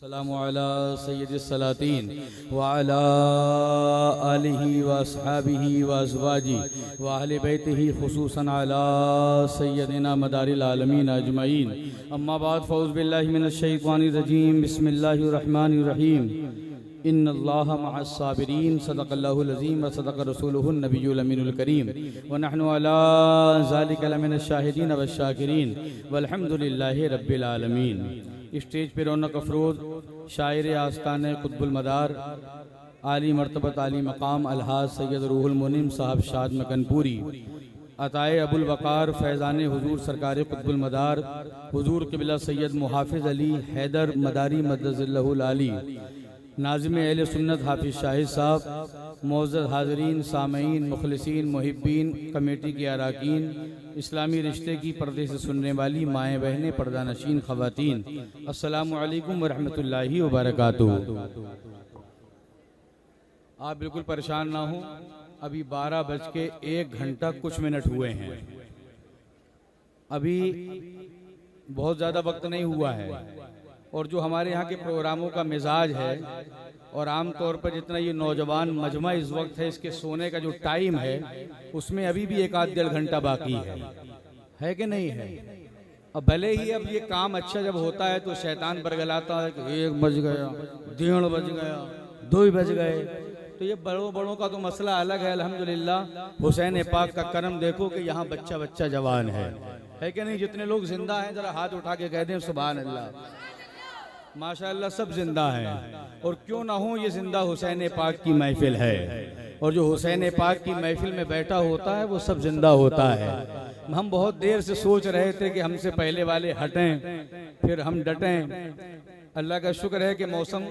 अस्सलामु अला सय्यदिस सलातीन व अला आलिहि व अस्हाबिहि व अज़वाजी व अहले बैतिहि खुसूसन अला सय्यदिना मदारिल आलमीन अजमईन। अम्मा बाद फ़ऊज़ बिल्लाहि मिनश शैतानिर रजीम बिस्मिल्लाहिर रहमानिर रहीम। इन्नल्लाहा मअस साबिरीन सदक़ल्लाहुल अज़ीम व सदक़ रसूलुहुन नबियुल अमीनुल करीम व नहनु अला ज़ालिका लमिनश शाहिदीन व शाकिरीन वल्हम्दुलिल्लाहि रब्बिल आलमीन। स्टेज पर रौनक अफरोज़ शायर आस्ताने कुतुबुल मदार आली मर्तबत आली मकाम अलहाज सैयद रूहुल मुनीम साहब शाद मकनपुरी अताए अबुल वक़ार फैज़ान हुजूर सरकार कुतुबुल मदार हुजूर क़िबला सैयद मुहाफ़िज़ अली हैदर मदारी मद्दज़िल्लहुल आली नाज़िम अहले सुन्नत हाफिज़ शाहिद साहब, मौज़्ज़ज़ हाज़रीन, सामईन, मुखलिसीन, मुहिब्बीन, कमेटी के अरकान, इस्लामी रिश्ते की पर्दे से सुनने वाली माएँ बहनें, पर्दा नशीन ख़वातीन, अस्सलामु अलैकुम व रहमतुल्लाहि व बरकातुहू। आप बिल्कुल परेशान ना हो, अभी 12:01 कुछ मिनट हुए हैं, अभी बहुत ज़्यादा वक्त नहीं हुआ है। और जो हमारे यहाँ के प्रोग्रामों का मिजाज है और आम तौर पर जितना ये नौजवान मजमा इस वक्त है, इसके सोने का जो टाइम है उसमें अभी भी 1-1.5 घंटा बाकी है कि नहीं है। अब भले ही अब ये काम अच्छा जब होता है तो शैतान बरगलाता है कि 1 बज गया, 1:30 बज गया, 2 बज गए। तो ये बड़ों का तो मसला अलग है। अल्हम्दुलिल्लाह हुसैन पाक का करम देखो कि यहाँ बच्चा जवान है कि नहीं। जितने लोग जिंदा हैं जरा हाथ उठा के कह दें सुभान अल्लाह, माशाअल्लाह सब जिंदा हैं। और क्यों ना हो, ये जिंदा हुसैन पाक की महफिल है और जो हुसैन पाक की महफिल में बैठा होता है वो सब जिंदा होता है। हम बहुत देर से सोच रहे थे कि हमसे पहले वाले हटें फिर हम डटें। अल्लाह का शुक्र है कि मौसम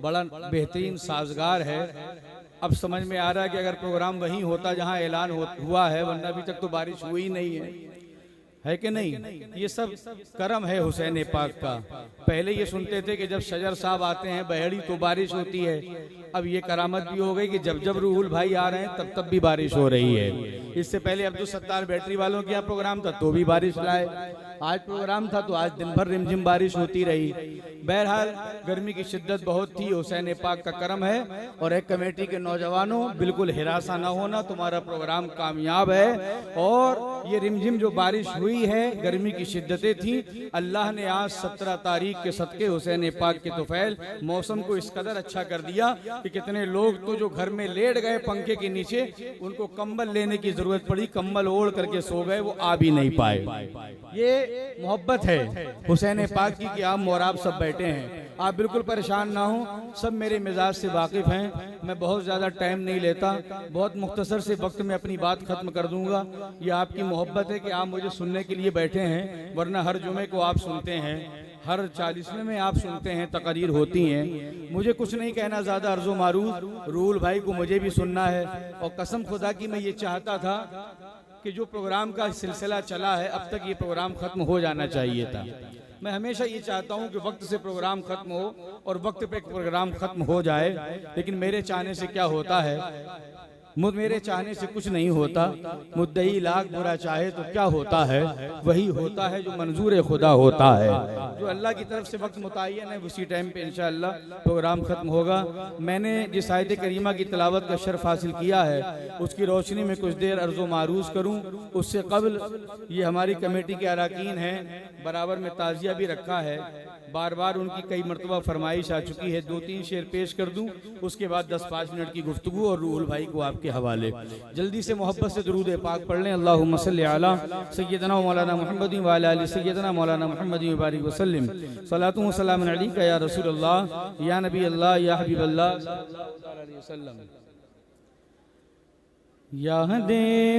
बड़ा बेहतरीन साजगार है। अब समझ में आ रहा है कि अगर प्रोग्राम वहीं होता जहां ऐलान हुआ है, वरना अभी तक तो बारिश हुई नहीं है कि नहीं। ये सब करम है हुसैन पाक का। पहले ये सुनते थे कि जब शजर साहब आते हैं बहेड़ी तो बारिश होती है। अब ये करामत भी हो गई कि जब रूहुल भाई आ रहे हैं तब भी बारिश हो रही है। इससे पहले अब्दुल सत्तार बैटरी वालों के यहाँ प्रोग्राम था तो भी बारिश लाए, आज प्रोग्राम था तो आज दिन भर रिमझिम बारिश होती रही। बहरहाल गर्मी की शिद्दत बहुत थी, हुसैन पाक का करम है। और एक कमेटी के नौजवानों, बिल्कुल हिरासा ना होना, तुम्हारा प्रोग्राम कामयाब है। और ये रिमझिम जो बारिश हुई है, गर्मी की शिद्दतें थी, अल्लाह ने आज 17 तारीख के सदके हुसैन पाक के तुफैल मौसम को इस कदर अच्छा कर दिया कि कितने लोग तो जो घर में लेट गए पंखे के नीचे, उनको कंबल लेने की जरूरत पड़ी, कंबल ओढ़ करके सो गए, वो आ भी नहीं पाए। ये मोहब्बत है हुसैन पाक की कि आप और आप सब बैठे हैं। आप बिल्कुल परेशान ना हो, सब मेरे मिजाज से वाकिफ हैं। मैं बहुत ज़्यादा टाइम नहीं लेता, बहुत मुख्तसर से वक्त में अपनी बात खत्म कर दूंगा। ये आपकी मोहब्बत है कि आप मुझे सुनने के लिए बैठे हैं, वरना हर जुमे को आप सुनते हैं, हर 40वें में आप सुनते हैं, तकरीर होती हैं। मुझे कुछ नहीं कहना ज़्यादा, अर्ज़ो मारूफ रूहुल भाई को मुझे भी सुनना है। और कसम खुदा की मैं ये चाहता था कि जो प्रोग्राम का सिलसिला चला है अब तक ये प्रोग्राम खत्म हो जाना चाहिए था। मैं हमेशा ये चाहता हूँ कि वक्त से प्रोग्राम खत्म हो और वक्त पे प्रोग्राम खत्म हो जाए। लेकिन मेरे चाहने से क्या होता है, मेरे चाहने से कुछ नहीं होता। मुद्दई लाख बुरा चाहे तो क्या होता है, वही होता है जो मंजूर खुदा होता है। जो अल्लाह की तरफ से वक्त मुतय्यन है उसी टाइम पे इंशाअल्लाह प्रोग्राम खत्म होगा। मैंने जिस आयत करीमा की तिलावत का शर्फ हासिल किया है उसकी रोशनी में कुछ देर अर्ज़ो मारूज करूँ। उससे कबल ये हमारी कमेटी के अरकान हैं, बराबर में ताज़िया भी रखा है। बार बार उनकी कई मरतबा फरमाइश आ चुकी है, 2-3 शेर पेश कर दूं, उसके बाद 10-5 मिनट की गुफ्तगू और रूहुल भाई को आपके हवाले। जल्दी से मोहब्बत से दुरूद पाक पढ़ लें। अल्लाहुम्मा सल्लि अला सय्यदना मौलाना मुहम्मद व अला आलि सय्यदना मौलाना मुहम्मद व बारिक वसल्लम। सलातु व सलामुन अलैका या रसूलल्लाह या नबी अल्लाह या हबीब अल्लाह सल्लल्लाहु अलैहि वसल्लम। याद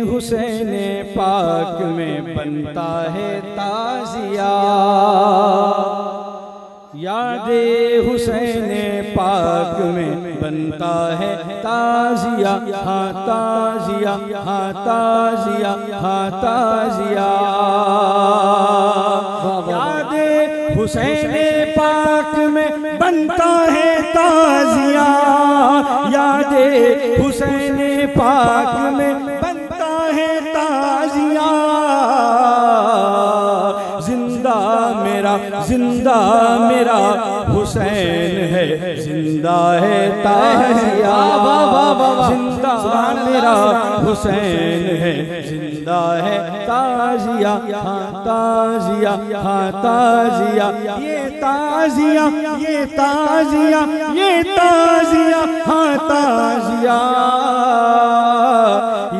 हुसैन पाक में बनता है ताज़िया, याद हुसैन पाक में बनता है ताज़िया, हाँ ताज़िया, हाँ ताज़िया, हाँ ताज़िया। याद हुसैन पाक में बनता है ताज़िया, याद हुसैन पाक में बनता है ताज़िया। जिंदा मेरा हुसैन है जिंदा है ताजिया, जिंदा मेरा हुसैन है जिंदा है ताजिया, ताजिया ताजिया, ये ताजिया ये ताजिया ये ताजिया ताजिया,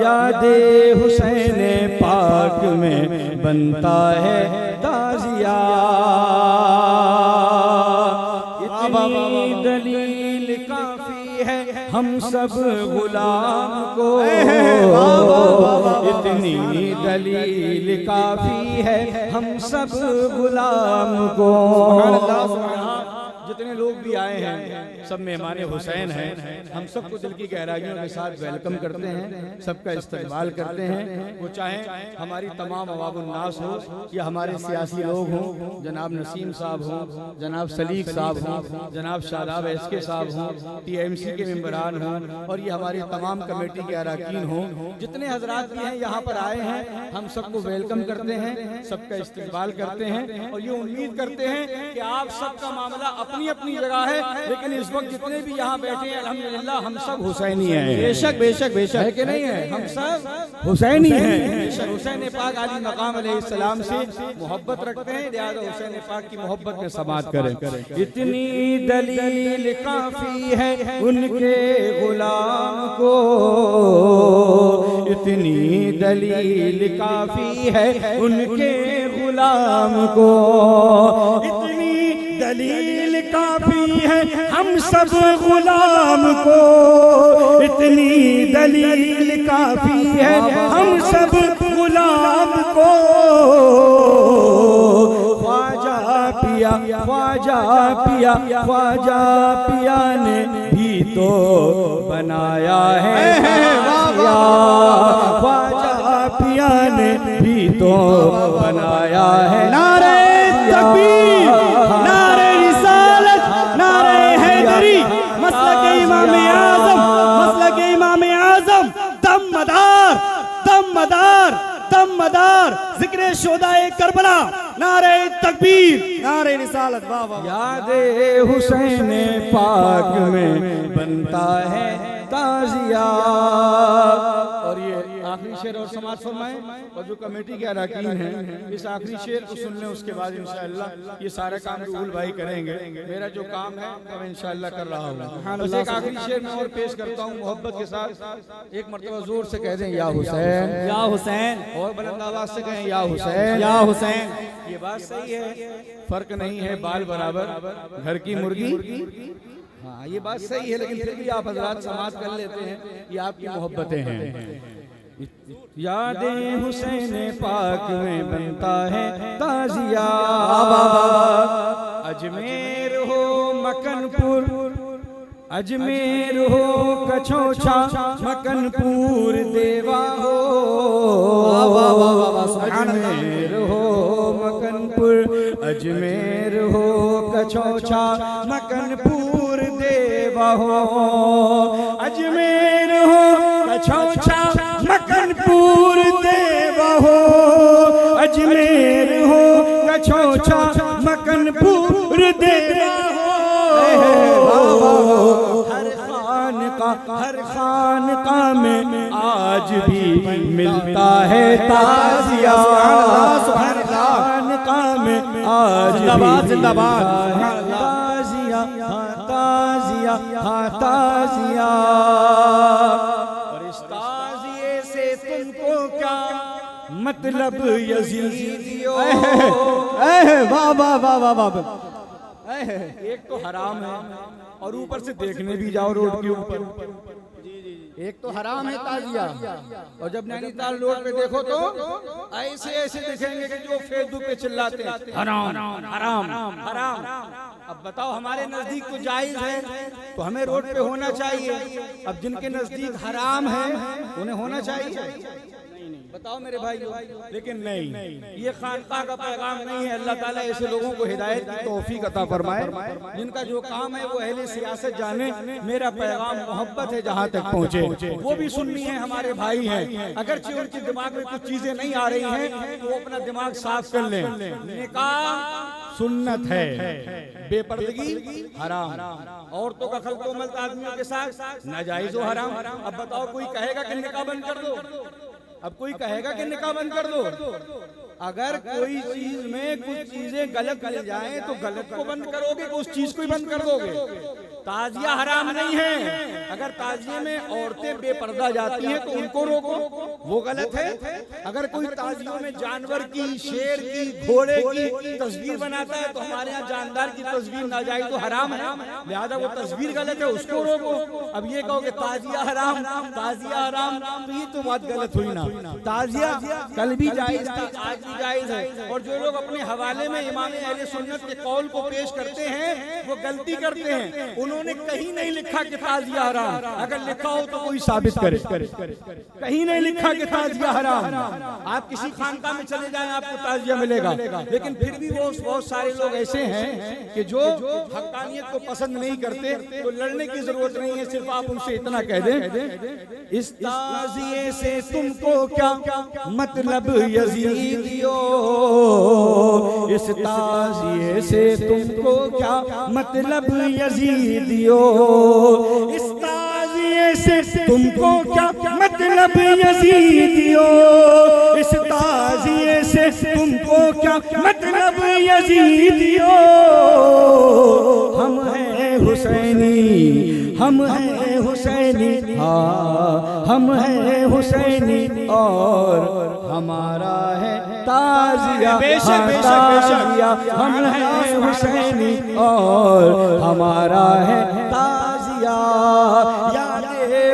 यादे हुसैन पाक में बनता है ताजिया। इतनी दलील काफी है हम सब गुलाम को, इतनी दलील काफी है हम सब गुलाम को। जितने लोग भी आए हैं सब मेहमान हुसैन हैं, हम सबको दिल की गहराइयों के साथ वेलकम करते हैं, सबका इस्तकबाल करते हैं। वो चाहे हमारी तमाम अवाबुन्नास हो या हमारे सियासी लोग हों, जनाब नसीम साहब हों, जनाब सलीक साहब हों, जनाब शादाब एसके साहब हों, TMC के मेंबरान हों, और ये हमारी तमाम कमेटी के अरकान हों, जितने हजरात भी हैं यहाँ पर आए हैं, हम सबको वेलकम करते हैं, सबका इस्तकबाल करते हैं और ये उम्मीद करते हैं कि आप सबका मामला अपनी अपनी जगह है, लेकिन इस वक्त जितने भी यहाँ बैठे हैं अल्हम्दुलिल्लाह हम सब हुसैनी हैं। बेशक बेशक बेशक है कि नहीं है, हम सब हुसैनी हैं। हुसैन पाक आली मकाम अलैहिस्सलाम से मोहब्बत रखते हैं, लिहाजा हुसैन पाक की मोहब्बत में समात करें। इतनी दलील काफी है उनके गुलाम को, इतनी दलील काफी है उनके गुलाम को, इतनी दलील काफी है हम सब गुलाम को, इतनी दलील काफी है हम सब गुलाम को। ख्वाजा पिया ख्वाजा पिया ख्वाजा पिया ने भी तो बनाया है, ख्वाजा पिया ने भी तो बनाया है। नारे तकबीर, नारे रिसालत, नारे हैदरी, मसलक इमाम आज़म, मसलक इमाम आज़म, दमदार दमदार दमदार, जिक्र शुहदाए करबला, नारे तकबीर, नारे रिसालत। यादे हुसैन पाक में बनता है ताजिया। और ये आखिरी शेर और समाज फरमाएं, और जो कमेटी के अरकान हैं इस आखिरी शेर को सुन लें, उसके बाद इंशाअल्लाह ये सारा काम रूहुल भाई करेंगे। मेरा जो काम है मैं इंशाअल्लाह कर रहा हूँ। बस एक आखिरी शेर में और पेश करता हूँ मोहब्बत के साथ। एक मरतबा जोर से कह दें या हुसैन या हुसैन, और बुलंद आवाज से कहें या हुसैन या हुसैन। ये बात सही है, फर्क नहीं है बाल बराबर घर की मुर्गी। हाँ ये बात सही है, लेकिन फिर भी आप हजरात समाज कर लेते हैं, ये आपकी मोहब्बतें हैं। यादें हुसैन पाक में बनता है ताजिया, अजमेर हो मकनपुर, अजमेर हो कछोछा, मकनपुर देवा हो, अजमेर हो मकनपुर, अजमेर हो कछोछा, मकनपुर देवा हो, अजमेर हो कछोछा, मकनपुर देवा हो, अजमेर हो कछोछा, मकनपुर देवा हो। हर खानका में आज भी मिलता है ताजिया, हर खानका में आज भी जिंदाबाद ताजिया ताजिया ताजिया। और इस ताजिए से तुमको क्या मतलब यजीदियो? वाह वाह वाह वाह वाह। एक तो हराम है और ऊपर से देखने भी जाओ रोड के ऊपर, एक तो हराम है ताजिया, और जब नैनीताल रोड पे देखो तो ऐसे ऐसे दिखेंगे कि जो फेसबुक पे चिल्लाते हैं हराम हराम हराम। अब बताओ हमारे नजदीक तो जायज है तो हमें रोड पे होना चाहिए, अब जिनके नजदीक हराम है उन्हें होना चाहिए? बताओ मेरे भाई। लेकिन नहीं, ये खानका का पैगाम नहीं है। अल्लाह ताला ऐसे लोगों को हिदायत की तौफीक अता फरमाए जिनका जो काम है वो अहले सियासत जाने। मेरा पैगाम मोहब्बत है, जहाँ तक पहुँचे वो भी सुन्नी है, हमारे भाई हैं। अगरचे उनके दिमाग में कुछ चीजें नहीं आ रही हैं तो वो अपना दिमाग साफ कर लें। निकाह सुन्नत है, बेपर्दगी हराम। औरतों का खल्को मल्त आदमियों के साथ नाजायज व हराम। अब बताओ, कोई कहेगा कि निकाह बंद कर दो? अब कोई कहेगा कि निकाह बंद कर दो? अगर कोई चीज में कुछ चीजें गलत मिल जाएं तो गलत को बंद करोगे कि उस चीज को ही बंद कर दोगे? ताजिया हराम नहीं है। अगर ताजिए में औरतें बेपर्दा जाती हैं तो उनको रोको, वो गलत है। अगर कोई ताजियों में जानवर की, शेर की, घोड़े की तस्वीर बनाता है तो हमारे यहाँ जानदार की तस्वीर नाजायज तो हराम है, लिहाजा वो तस्वीर गलत है, उसको रोको। अब ये कहोगे ताजिया हराम, ताजिया हराम, तो ये तो बात गलत हुई ना। ताजिया कल भी जायज था, आज भी जायज है। और जो लोग अपने हवाले में इमाम अहले सुन्नत के कौल को पेश करते हैं वो गलती करते हैं। उन्होंने कहीं नहीं लिखा कि ताजिया हराम। अगर लिखा हो तो कोई साबित करे। कहीं नहीं लिखा कि ताजिया हराम। आप किसी खानका में चले जाएं आपको ताजिया मिलेगा, लेकिन फिर भी वो बहुत सारे लोग ऐसे हैं कि जो हक्कानियत को पसंद नहीं करते, तो लड़ने की जरूरत नहीं है, सिर्फ आप उनसे इतना कह दें, इस ताजिए से तुमको क्या मतलब यजीदियो, इस ताजिए से तुमको क्या मतलब यजीदियो, इस ताजिए से तुमको क्या मतलब यजीदियो, इस ताजिए से तुमको क्या मतलब यजीदियो। हम हैं हुसैनी, हम हैं हुसैनी, हाँ हम हैं हुसैनी और हमारा है ताजिया, ताजिया। हम हैं हुसैनी और हमारा है ताजिया। याद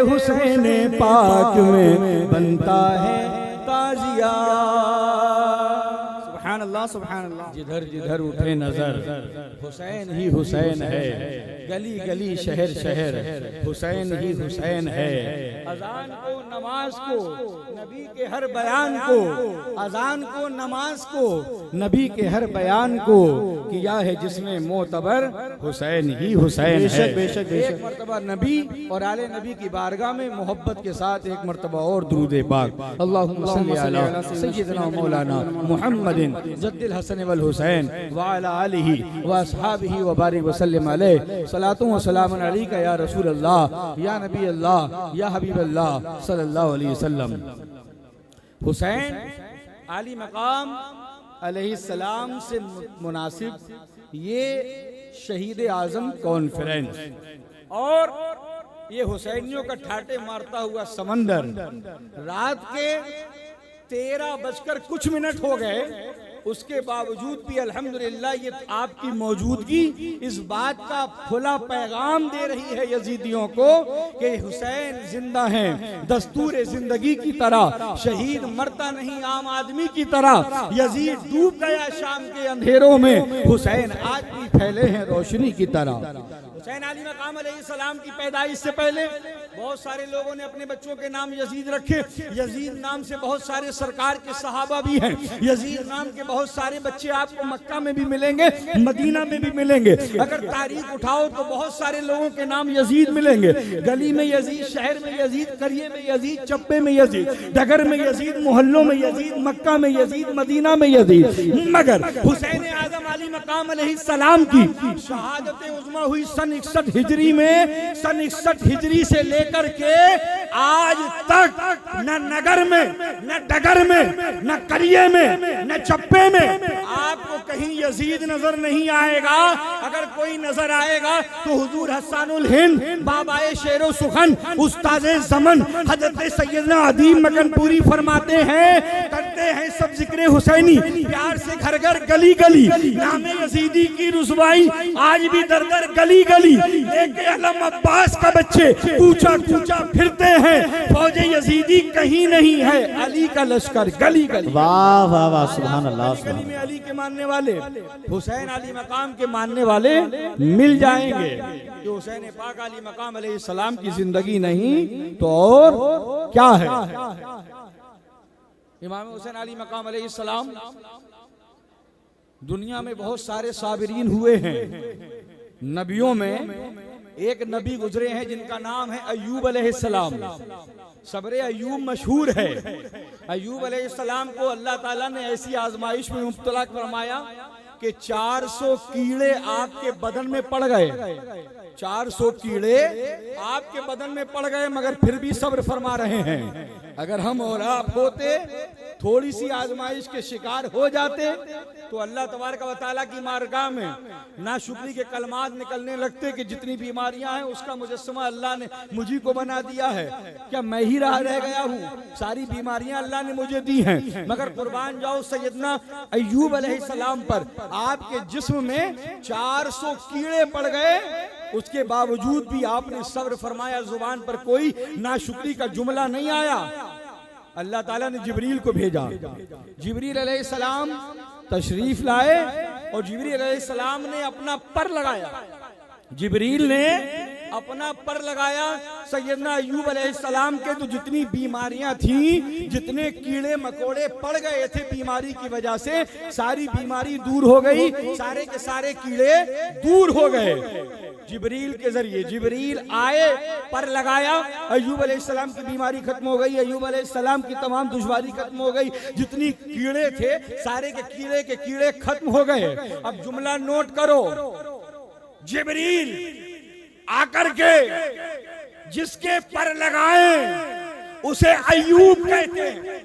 हुसैन पाक में बनता है ताजिया। सुभान अल्लाह, सुभान अल्लाह। जिधर जिधर उठे नजर हुसैन ही हुसैन है, गली गली शहर शहर हुसैन ही हुसैन है। अजान को, नमाज को, नबी के हर बयान को, अजान को, नमाज को, नबी के हर बयान को किया है जिसमें मोतबर हुसैन ही हुसैन है। बेशक एक मर्तबा नबी और आले नबी की बारगाह में मोहब्बत के साथ एक मर्तबा और दुरूद पाक, अल्लाहुम्मा सल्ली अला सय्यिदना मौलाना मुहम्मदिन जद्दिल हसन वल हुसैन व अला आलिहि व अस्हाबिहि व बारिक व सल्लिम अलैहि सलातु व सलामुन अलैका या रसूल अल्लाह या नबी अल्लाह या हबीब अल्लाह सल्लल्लाहु अलैहि वसल्लम। हुसैन आली मकाम अलैहिस्सलाम से मुनासिब ये शहीद आजम कॉन्फ्रेंस और ये हुसैनियों का ठाटे मारता हुआ समंदर, रात के 13:00 हो गए, उसके बावजूद भी अल्हम्दुलिल्लाह ये आपकी मौजूदगी इस बात का खुला पैगाम दे रही है यजीदियों को कि हुसैन जिंदा हैं, दस्तूर जिंदगी की तरह। शहीद मरता नहीं आम आदमी की तरह। यजीद डूब गया शाम के अंधेरों में, हुसैन आज भी फैले हैं रोशनी की तरह। हुसैन अली मकाम अलैहिस्सलाम की पैदाइश से पहले बहुत सारे लोगों ने अपने बच्चों के नाम यजीद रखे। यजीद नाम से बहुत सारे सरकार के सहाबा भी हैं। यजीद नाम के बहुत सारे बच्चे आपको मक्का में भी मिलेंगे, मदीना में भी मिलेंगे। अगर तारीख उठाओ तो बहुत सारे लोगों के नाम यजीद मिलेंगे। गली में यजीद, शहर में यजीद, करिए में यजीद, चप्पे में यजीद, डगर में यजीद, मोहल्लों में यजीद, मक्का में यजीद, मदीना में यजीद। मगर हुसैन आजम अली मकाम अलैहिस्सलाम की शहादत उज़्मा हुई सन 61 हिजरी में। सन 61 हिजरी से लेकर के आज तक न नगर में, न डगर में, न करिए में, न चप्पे में आपको कहीं यजीद नजर नहीं आएगा। अगर कोई नजर आएगा तो हुजूर हसानुल हिंद, बाबाए शेरो सुखन, उस्ताज़े ज़मन हजरत सैयदना अदीम मकनपुरी फरमाते हैं, करते हैं सब जिक्र हुसैनी प्यार से घर घर गली गली। नामे यजीदी की रुसवाई आज भी दर दर गली गली। लेके अलम अब्बास का बच्चे कूचा कूचा फिरते हैं, फौजे यजीदी कहीं नहीं है, अली का लश्कर गली गली। वाह वाह वाह, सुभान अल्लाह। गली में अली के मानने वाले, हुसैन अली मकाम के मानने वाले मिल जाएंगे। जो हुसैन पाक अली मकाम अलैहिस्सलाम की जिंदगी नहीं तो और क्या है। इमाम हुसैन अली मकाम अलैहिस्सलाम, दुनिया में बहुत सारे साबिरीन हुए हैं। नबियों में एक नबी गुजरे हैं जिनका नाम है अय्यूब अलैहिस्सलाम। सब्र अय्यूब मशहूर है। अय्यूब अलैहिस्सलाम को अल्लाह ताला ने ऐसी आजमाइश में मुब्तला फरमाया कि 400 कीड़े आपके बदन में पड़ गए, 400 कीड़े आपके बदन में पड़ गए, मगर फिर भी सब्र फरमा रहे हैं। अगर हम और आप होते, थोड़ी सी आजमाइश के शिकार हो जाते, तो अल्लाह तबारक व तआला की मारगाह में नाशुक्री के कलमात निकलने लगते कि जितनी बीमारियां हैं उसका मुजस्समा अल्लाह ने मुझी को बना दिया है, क्या मैं ही रह गया हूँ? सारी बीमारियां अल्लाह ने मुझे दी हैं। मगर कुर्बान जाओ सैयदना अय्यूब अलैहिस्सलाम पर, आपके जिस्म में 400 कीड़े पड़ गए, उसके बावजूद भी आपने सब्र फरमाया, जुबान पर कोई नाशुक्री का जुमला नहीं आया। अल्लाह ताला ने जिब्रील को भेजा, जिब्रील अलैहिस्सलाम तशरीफ लाए और जिब्रील अलैहिस्सलाम ने अपना पर लगाया, जिब्रील ने अपना पर लगाया सैयदना अय्यूब अलैहिस्सलाम के। तो जितनी बीमारियां थी, जितने कीड़े मकोड़े पड़ गए थे बीमारी की वजह से, सारी बीमारी दूर हो गई, सारे के सारे कीड़े दूर हो गए जिब्रील के जरिए। जिब्रील आए, पर लगाया, अय्यूब अलैहिस्सलाम की बीमारी खत्म हो गई, अय्यूब अलैहिस्सलाम की तमाम दुश्वारी खत्म हो गई, जितनी कीड़े थे सारे के कीड़े खत्म हो गए। अब जुमला नोट करो, जिब्रील आकर के जिसके पर लगाए उसे अय्यूब कहते हैं।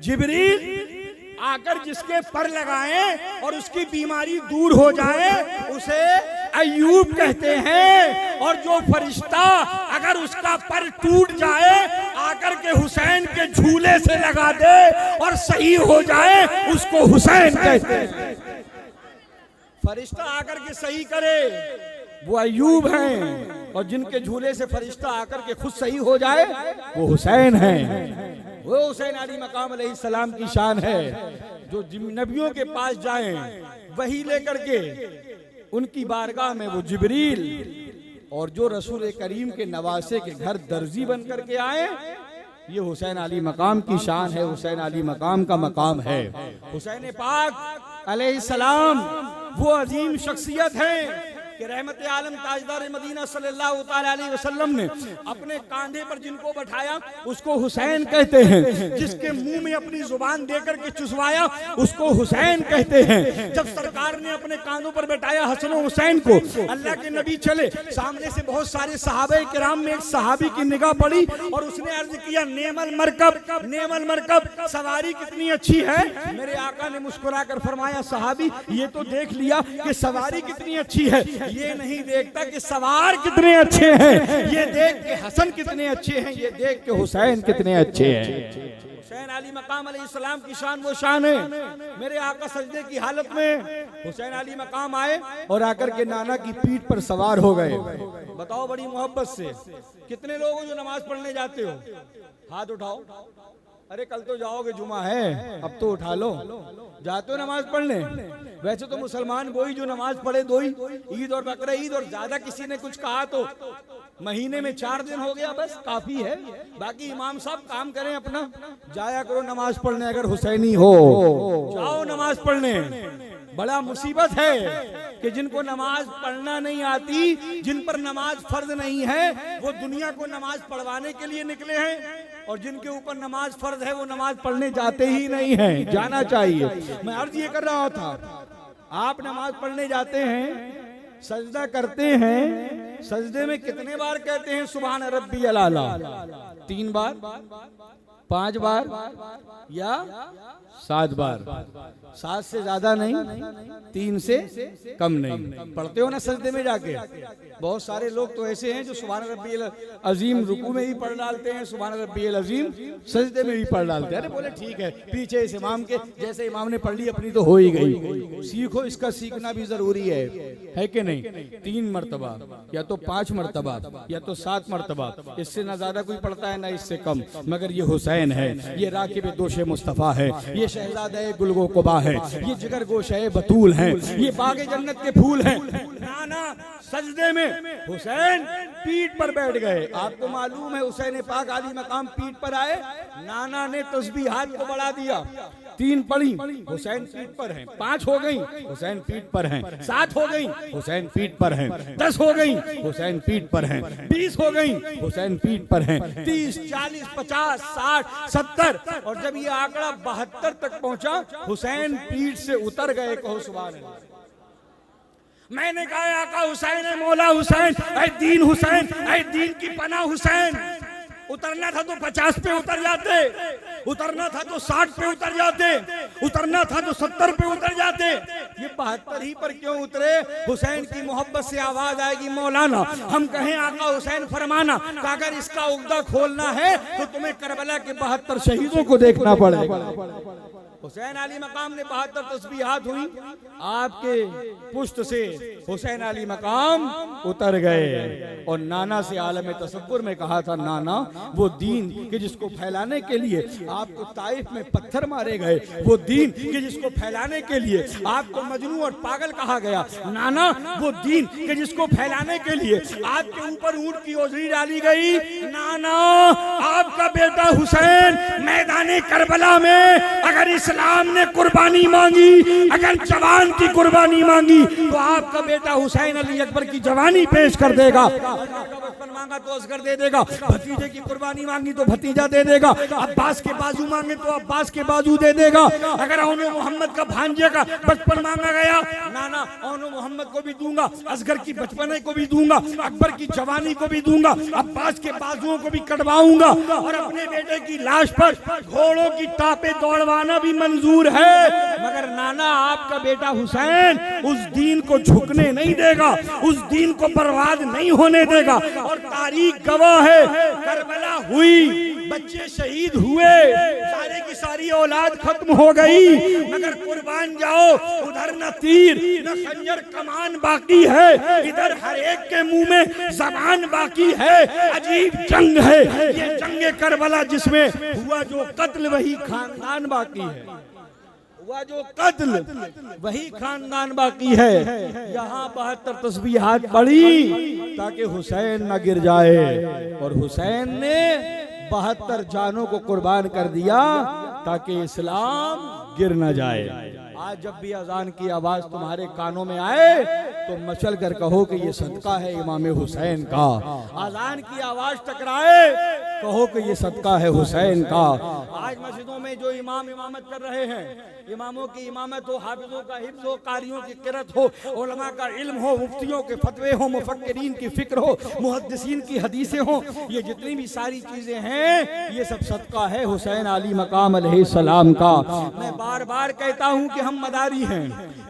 जिब्रील आकर जिसके पर लगाए और उसकी बीमारी दूर हो जाए उसे अय्यूब कहते हैं। और जो फरिश्ता अगर उसका पर टूट जाए आकर के हुसैन के झूले से लगा दे और सही हो जाए उसको हुसैन कहते हैं। फरिश्ता आकर के सही करे वो अय्यूब हैं, और जिनके झूले से फरिश्ता आकर के खुद सही हो जाए वो हुसैन हैं। वो हुसैन अली मकाम अलैहिस्सलाम की शान है। जो नबियों के पास जाएं वही लेकर के उनकी बारगाह में वो जिब्रील, और जो रसूल करीम के नवासे के घर दर्जी बन करके आए, ये हुसैन अली मकाम की शान है, हुसैन अली मकाम का मकाम है। हुसैन पाक अलैहिस्सलाम वो अजीम शख्सियत है कि रहमत आलम ताजदार मदीना सल्लल्लाहु ताला अलैहि वसल्लम ने अपने कांधे पर जिनको बैठाया उसको हुसैन कहते हैं। जिसके मुंह में अपनी जुबान देकर के चुसवाया उसको हुसैन कहते हैं। जब सरकार ने अपने कांधों पर बैठाया हसन और हुसैन को, अल्लाह के नबी चले, सामने से बहुत सारे सहाबे किराम में एक सहाबी की निगाह पड़ी और उसने अर्ज किया, नेमल मरकब, सवारी कितनी अच्छी है। मेरे आका ने मुस्कुरा कर फरमाया, सहाबी ये तो देख लिया कि सवारी कितनी अच्छी है, ये नहीं देखता कि सवार कितने अच्छे हैं। ये देख के हसन कितने अच्छे हैं, ये देख के हुसैन कितने अच्छे हैं। हुसैन अली मकाम अलैहिस्सलाम की शान वो शान है। मेरे आका सजदे की हालत में हुसैन अली मकाम आए और आकर के नाना की पीठ पर सवार हो गए। बताओ बड़ी मोहब्बत से, कितने लोग हो जो नमाज पढ़ने जाते हो? हाथ उठाओ। अरे कल तो जाओगे, जुमा है, अब तो उठा लो। जाते हो नमाज पढ़ने? वैसे तो मुसलमान वही जो नमाज पढ़े दो ही, ईद और बकरा ईद, और ज्यादा किसी ने कुछ कहा तो महीने में 4 दिन हो गया, बस काफी है। बाकी इमाम साहब काम करें अपना, जाया करो नमाज पढ़ने। अगर हुसैनी हो जाओ नमाज पढ़ने। बड़ा मुसीबत है कि जिनको नमाज पढ़ना नहीं आती, जिन पर नमाज फर्ज नहीं है, वो दुनिया को नमाज पढ़वाने के लिए निकले हैं, और जिनके ऊपर नमाज फर्ज है वो नमाज पढ़ने जाते ही नहीं हैं। जाना चाहिए। मैं अर्ज ये कर रहा था, आप नमाज पढ़ने जाते हैं, सजदा करते हैं, सजदे में कितने बार कहते हैं सुभान रब्बियल आला? 3 बार, 5 बार या 7 बार? 7 से ज्यादा नहीं, 3 से कम नहीं। पढ़ते हो ना सजदे में जाके? बहुत सारे लोग तो ऐसे हैं जो सुभान रब्बियल अजीम रुकू में ही पढ़ डालते हैं, सुभान रब्बियल अजीम सजदे में भी पढ़ डालते हैं। अरे बोले ठीक है, पीछे इस इमाम के, जैसे इमाम ने पढ़ ली अपनी तो हो ही गई। सीखो, इसका सीखना भी जरूरी है कि नहीं? 3 मरतबा या तो 5 मरतबा या तो 7 मरतबा, इससे ना ज्यादा कोई पढ़ता है ना इससे कम। मगर ये हुसैन है, ये राकिब दोशे मुस्तफा है, ये शहजादा गुलगो कुबा है, ये जिगर गोशे बतूल हैं, ये बागे जन्नत के फूल हैं। नाना सजदे में हुसैन पीठ पर बैठ गए। आपको मालूम है हुसैन पाक अली मकाम पीठ पर आए, नाना ने तस्बीहात को बढ़ा दिया। 3 पढ़ी, हुसैन पीठ पर हैं। 5 हो गई, हुसैन पीठ पर हैं। 7 हो गई, हुसैन पीठ पर हैं। 10 हो गई, हुसैन पीठ पर हैं। 20 हो गई, हुसैन पीठ पर हैं। 30, 40, 50, 60, 60, 70 और जब ये आंकड़ा 72 तक पहुंचा, हुसैन पीठ से उतर गए। कहो सुभान अल्लाह। मैंने कहा आका हुसैन है, मौला हुसैन, ऐ दीन हुसैन, ऐ दीन की पनाह हुसैन। उतरना था तो 50 पे उतर जाते, उतरना था तो 60 पे उतर जाते, उतरना था तो 70 पे उतर जाते। ये 72 ही पर क्यों उतरे? हुसैन की मोहब्बत से आवाज आएगी मौलाना, हम कहें आका हुसैन फरमाना कि अगर इसका उगदा खोलना है तो तुम्हें करबला के 72 शहीदों को देखना पड़ेगा। हुसैन अली मकाम ने 72 तस्बीहात हुई, आपके पुष्ट से हुसैन अली मकाम उतर गए। और नाना से आलम तसव्वुर में कहा था, नाना वो दीन कि जिसको फैलाने के लिए आपको ताइफ में पत्थर मारे गए, वो दीन कि जिसको फैलाने के लिए आपको मजनू और पागल कहा गया, नाना वो दीन कि जिसको फैलाने के लिए आपके ऊपर ऊंट की ओझरी डाली गई, नाना आपका बेटा हुसैन मैदान करबला में अगर इस्लाम ने कुर्बानी मांगी, अगर जवान की कुर्बानी मांगी तो आपका बेटा हुसैन अली अकबर की जवानी पेश कर देगा। बचपन मांगा तो असगर दे देगा, भतीजे की कुर्बानी मांगी तो भतीजा दे देगा, अब्बास के बाजू मांगे तो अब्बास के बाजू दे देगा। अगर औनो मोहम्मद का भांजे का बचपन मांगा गया, नाना औनो मोहम्मद को भी दूंगा, असगर की बचपने को भी दूंगा, अकबर की जवानी को भी दूंगा, अब्बास के बाजुओं को भी कटवाऊंगा और अपने बेटे की लाश पर घोड़ों की टापे दौड़वाना भी मंजूर है। मगर नाना आपका बेटा हुसैन उस दीन को झुकने नहीं देगा, उस दीन को बर्बाद नहीं होने देगा। और तारीख गवाह है, करबला हुई, बच्चे शहीद हुए, सारे की सारी औलाद खत्म हो गई, मगर कुर्बान जाओ उधर न तीर न खंजर कमान बाकी है, इधर हर एक के मुंह में जबान बाकी है। अजीब जंग है ये जंगे करबला, जिसमें हुआ जो कत्ल वही खानदान बाकी है, हुआ जो कत्ल वही खानदान बाकी है। यहाँ 72 तस्बीहात पड़ी ताकि हुसैन न गिर जाए, और हुसैन ने 72 जानों को कुर्बान कर दिया ताकि इस्लाम गिर न जाए। आज जब भी अजान की आवाज तुम्हारे कानों में आए तो मचल कर कहो कि ये सदका है इमाम हुसैन का। अजान की आवाज टकराए कहो कि ये सदका है हुसैन का। आज मस्जिदों में जो इमाम इमामत कर रहे हैं, इमामों की इमामत हो, हाफिजों का हिफ्ज़ हो, कारियों की किरत हो, उलमा का इल्म हो, मुफ्तियों के फतवे हो, मुफक्किरीन की फिक्र हो, मुहद्दिसीन की हदीसें हो, ये जितनी भी सारी चीजें हैं ये सब सदका है हुसैन अली मकाम अलैहिस्सलाम का। मैं बार बार कहता हूँ कि हम मदारी हैं,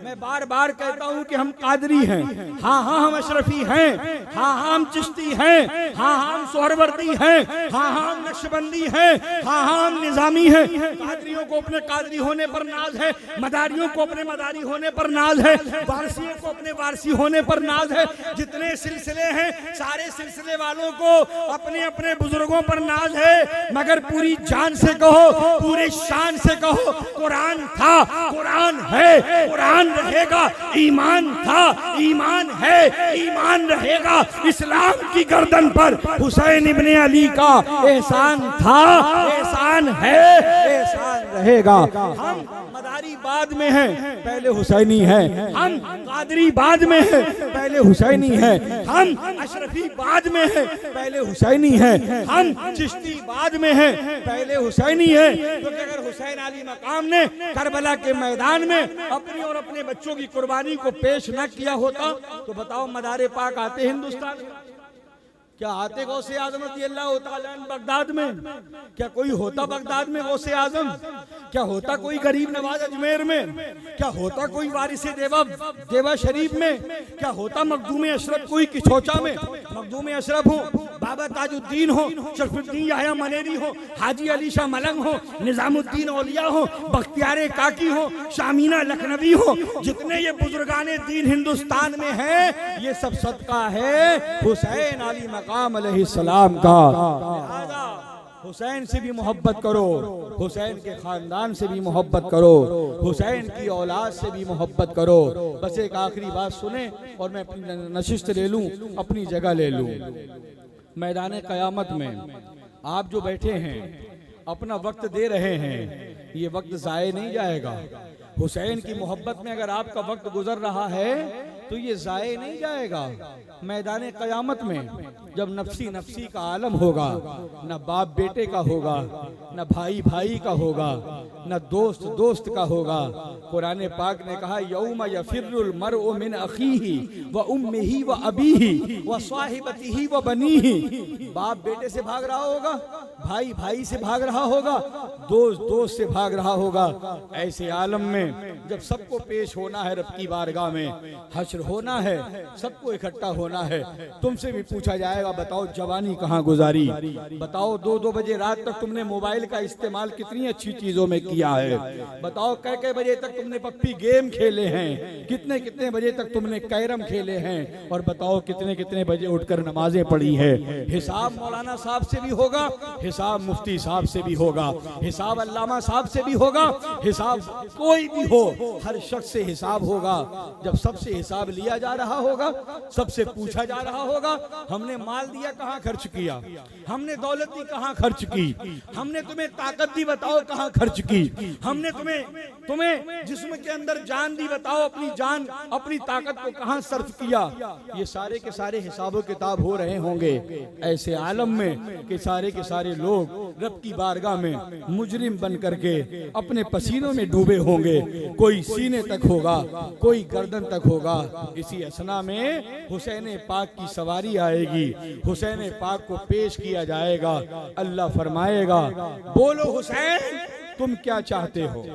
मैं बार बार कहता हूँ कि हम कादरी हैं, हाँ हाँ हम अशरफी हैं, हाँ हाँ हम चिश्ती हैं, हाँ हाँ हम सोहरवर्दी हैं, हाँ हाँ हम नक्शबंदी हैं, हाँ हाँ हम निजामी हैं। कादरियों को अपने कादरी होने पर नाज है, मदारियों को अपने मदारी होने पर नाज है, वारसियों को अपने वारसी होने पर नाज है। जितने सिलसिले हैं सारे सिलसिले वालों को अपने अपने बुजुर्गों पर नाज है। मगर पूरी जान से कहो, पूरी शान से कहो, कुरान था, कुरान है, कुरान रहेगा, ईमान था, ईमान है, ईमान रहेगा। इस्लाम की गर्दन पर हुसैन इब्ने अली का एहसान था, एहसान है, एहसान रहेगा। हम मदारी बाद में हैं, पहले हुसैनी हैं, हम कादरी बाद में हैं, पहले हुसैनी हैं, हम अशरफी बाद में हैं, पहले हुसैनी हैं, हम चिश्ती बाद में हैं, पहले हुसैनी हैं। क्योंकि अगर हुसैन अली मकाम ने करबला के मैदान में अपनी और अपने बच्चों की कुर्बानी को पेश न किया होता तो बताओ मदारे पाक आते हिंदुस्तान? क्या आते गौसे आजम रज़ियल्लाहु ताला अन्हु बगदाद में? क्या कोई होता बगदाद में गौसे आजम? क्या होता कोई गरीब नवाज अजमेर में? क्या होता कोई वारिसे देवा शरीफ में? क्या होता मखदूम अशरफ कोई किछोचा में? मखदूम अशरफ हो, बाबा ताजुद्दीन हो, शरफुद्दीन याह्या मनेरी हो, हाजी अली शाह मलंग हो, निजामुद्दीन औलिया हो, बख्तियार काकी हो, शामीना लखनवी हो, जितने ये बुजुर्गाने दीन हिंदुस्तान में हैं ये सब सदका है हुसैन अली मकाम अलैहिस्सलाम का। हुसैन से भी मोहब्बत करो, हुसैन के खानदान से भी मोहब्बत करो, हुसैन की औलाद से भी मोहब्बत करो। बस एक आखिरी बात सुने और मैं अपनी नशिस्त ले लूं, अपनी जगह ले लूं। मैदान क़यामत में आप जो बैठे हैं, अपना वक्त दे रहे हैं, ये वक्त ज़ाये नहीं जाएगा। हुसैन की मोहब्बत में अगर आपका वक्त गुजर रहा है तो ये ज़ाये नहीं जाएगा। मैदान क़यामत में जब नफसी नफसी का आलम होगा, न बाप बेटे का होगा, न भाई भाई का होगा, न दोस्त दोस्त का होगा। कुरान पाक ने कहा यौम यफिर्रुल मरउ मिन अखीही व उम्मिही व अबीही व साहिबतिही व बनीही। बाप बेटे से भाग रहा होगा, भाई भाई से भाग रहा होगा, दोस्त दोस्त से भाग रहा होगा। ऐसे आलम में जब सबको पेश होना है रब की बारगाह में, हश्र होना है, सबको इकट्ठा होना है, तुमसे भी पूछा जाएगा बताओ जवानी कहाँ गुजारी, बताओ 2-2 बजे रात तक तुमने मोबाइल का इस्तेमाल कितनी अच्छी चीजों में किया है, बताओ कै बजे तक तुमने पप्पी गेम खेले हैं, कितने कितने बजे तक तुमने कैरम खेले हैं, और बताओ कितने कितने बजे उठकर नमाजें पढ़ी है। हिसाब मौलाना साहब से भी होगा, हिसाब मुफ्ती साहब से भी होगा, हिसाब अल्लामा साहब से भी होगा, हिसाब कोई भी हो, हर शख्स से हिसाब होगा। जब सबसे हिसाब लिया जा रहा होगा, सबसे पूछा जा रहा होगा, हमने माल दिया कहाँ खर्च किया, हमने दौलत दी कहाँ खर्च की, हमने तुम्हें ताकत दी बताओ कहाँ खर्च की, हमने तुम्हें जिस्म के अंदर जान दी बताओ अपनी जान अपनी ताकत को कहाँ सर्फ किया। ये सारे के सारे हिसाबो किताब हो रहे होंगे ऐसे आलम में कि सारे के सारे लोग रब की बारगाह में मुजरिम बन करके अपने पसीनों में डूबे होंगे। कोई सीने तक होगा, कोई गर्दन तक होगा। इसी असना में हुसैन पाक की सवारी आएगी, हुसैन पाक को पेश किया जाएगा। अल्लाह फरमाएगा बोलो हुसैन तुम क्या चाहते हो।